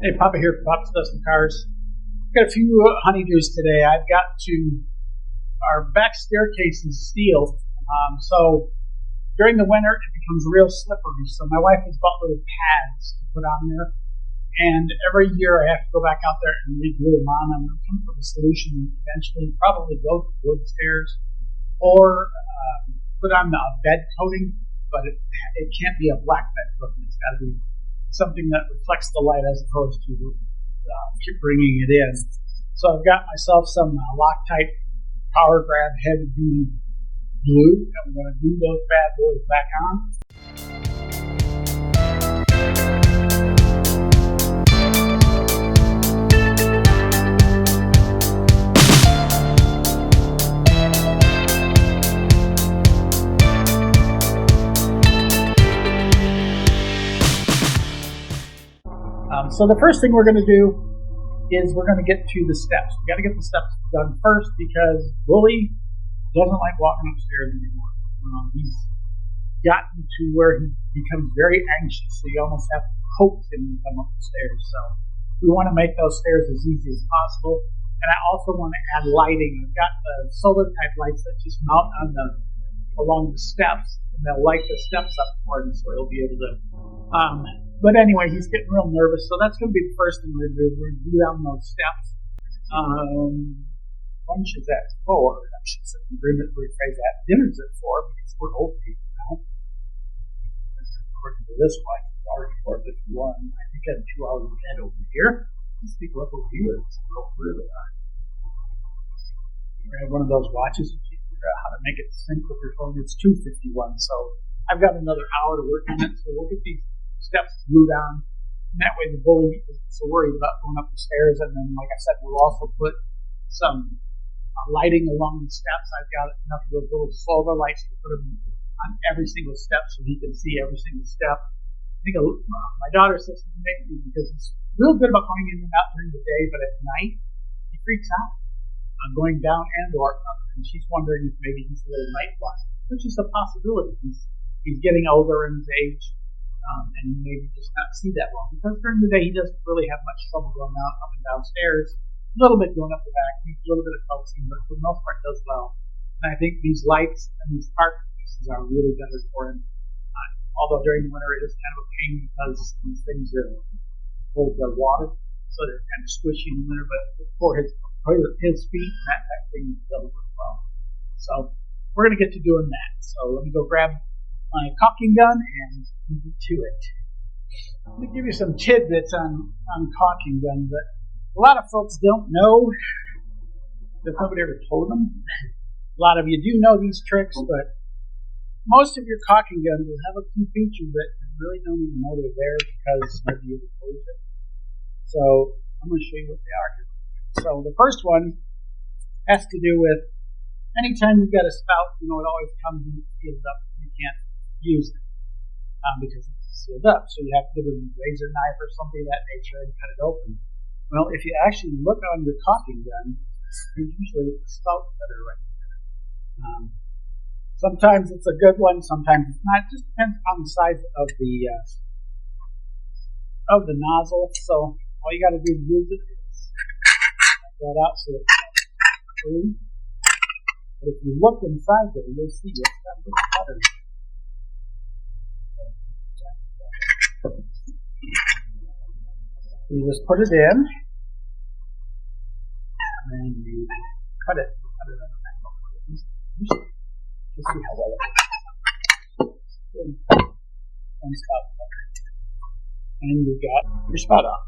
Hey, Papa here from Papa's Custom Cars. Got a few honeydews today. I've got our back staircase is steel, so during the winter it becomes real slippery. So my wife has bought little pads to put on there, and every year I have to go back out there and re-glue them on. I'm looking for the solution eventually, probably go to wood stairs or put on a bed coating, but it can't be a black bed coating. It's got to be something that reflects the light as opposed to keep bringing it in. So I've got myself some Loctite Power Grab heavy duty glue. I'm going to glue those bad boys back on. So the first thing we're going to do is we're going to get to the steps. We've got to get the steps done first because Bully doesn't like walking upstairs anymore. He's gotten to where he becomes very anxious, so you almost have to coax him to come up the stairs. So we want to make those stairs as easy as possible. And I also want to add lighting. I've got the solar type lights that just mount on along the steps, and they'll light the steps up for him, so he'll be able to. But anyway, he's getting real nervous, so that's going to be the first thing we're going to do. We're going to do down those steps. Lunch is at 4. I should say, rephrase that. Dinner's at 4 because we're old people now. According to this one, it's already 4:51. I think I'm 2 hours ahead over here. These people up over here, it's how really are. We have one of those watches to figure out how to make it sync with your phone. It's 2:51, so I've got another hour to work on it. So we'll get these steps glued down, and that way the bully isn't so worried about going up the stairs. And then, like I said, we'll also put some lighting along the steps. I've got enough of those little solar lights to put them on every single step so he can see every single step. I think my daughter says to me because he's real good about going in and out during the day, but at night he freaks out going down and or up, and she's wondering if maybe he's a little night blind, which is a possibility. He's getting older in his age. And maybe just not see that well. Because during the day, he doesn't really have much trouble going up and downstairs. A little bit going up the back, needs a little bit of coaxing, but for the most part, does well. And I think these lights and these park pieces are really better for him. Although during the winter, it is kind of a pain because these things hold the water, so they're kind of squishy in the winter. But for his feet, that thing does work well. So we're going to get to doing that. So let me go grab my caulking gun and to it. Let me give you some tidbits on caulking guns that a lot of folks don't know. If nobody ever told them. A lot of you do know these tricks, but most of your caulking guns will have a few features that you really don't even know they're there because nobody ever told you. So I'm going to show you what they are. So the first one has to do with anytime you've got a spout, it always comes and seals up. You can't use it. Because it's sealed up, so you have to give it a razor knife or something of that nature and cut it open. Well, if you actually look on your caulking gun, there's usually a spout cutter right there. Sometimes it's a good one, sometimes it's not. It just depends on the size of the nozzle. So all you got to do to use it is cut that out so it's free. But if you look inside there, you'll see it's got a little cutter. You just put it in, and then you cut it on an angle. Just see how well it is. One spout cutter. And you got your spout off.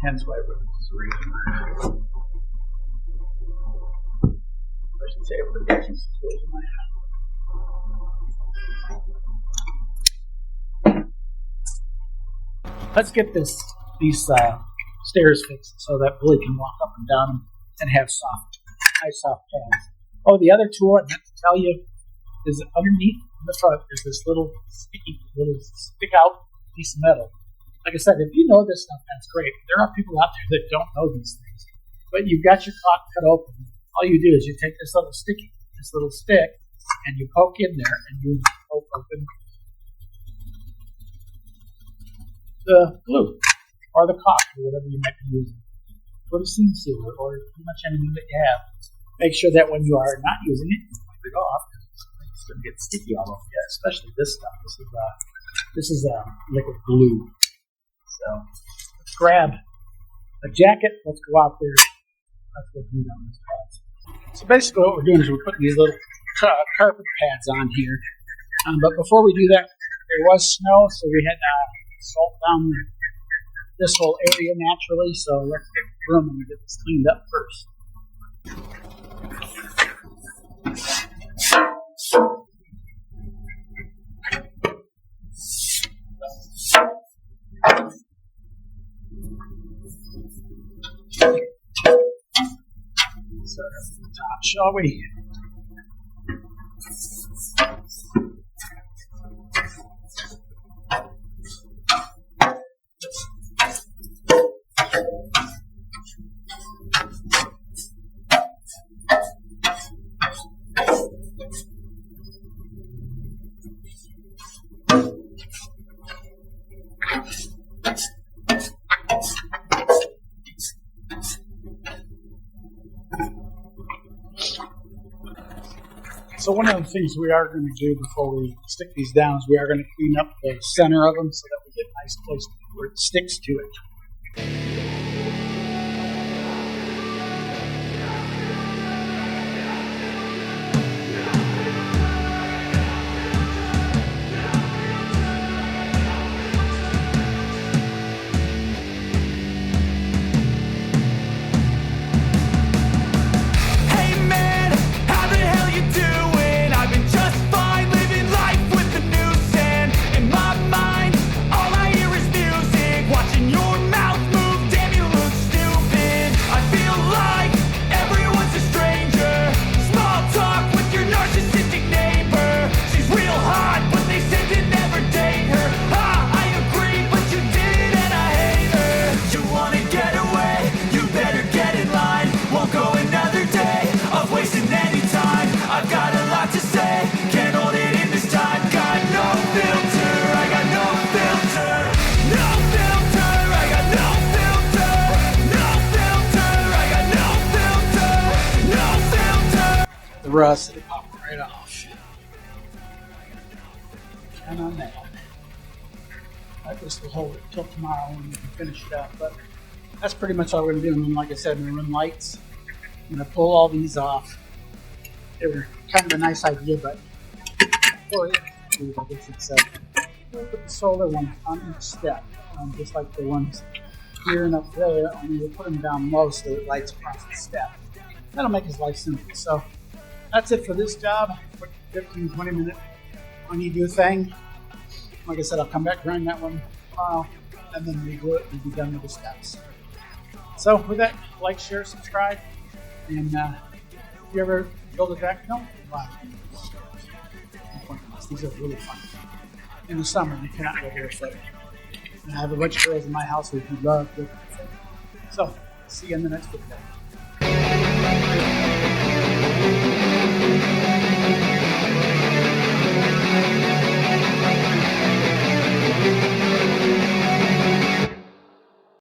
Hence why we're using I should say for the distance in my hand. Let's get these stairs fixed so that Billy can walk up and down them and have nice soft pads. Oh, the other tool I meant to tell you is underneath the front is this little stick out piece of metal. Like I said, if you know this stuff, that's great. There are people out there that don't know these things. But you've got your caulk cut open. All you do is you take this little stick, and you poke in there and you poke open the glue or the caulk or whatever you might be using for the seam sealer or pretty much anything that you have. Make sure that when you are not using it, you wipe it off. It's going to get sticky all over you, especially this stuff. This is liquid glue. So let's grab a jacket. Let's go out there. Let's go glue down this pads. So basically what we're doing is we're putting these little carpet pads on here. But before we do that, there was snow, so we had salt down this whole area naturally. So let's get the broom and get this cleaned up first. Start at the top, shall we? So one of the things we are going to do before we stick these down is we are going to clean up the center of them so that we get a nice place where it sticks to it. The rust, it'll pop right off. And on that. This will hold it till tomorrow when we can finish it up. But that's pretty much all we're going to do. And then, like I said, I'm going to run lights. I'm going to pull all these off. They were kind of a nice idea, but I guess it's we'll put the solar one on each step, just like the ones here and up there. Only we'll put them down low so it lights across the step. That'll make his life simple. So that's it for this job. Quick 15, 20 minute honeydew thing. Like I said, I'll come back, grind that one tomorrow, and then reglue it and be done with the steps. So with that, like, share, subscribe, and if you ever build a deck, don't lie. These are really fun. In the summer, you cannot go barefoot. And I have a bunch of girls in my house who love barefoot. So, see you in the next video.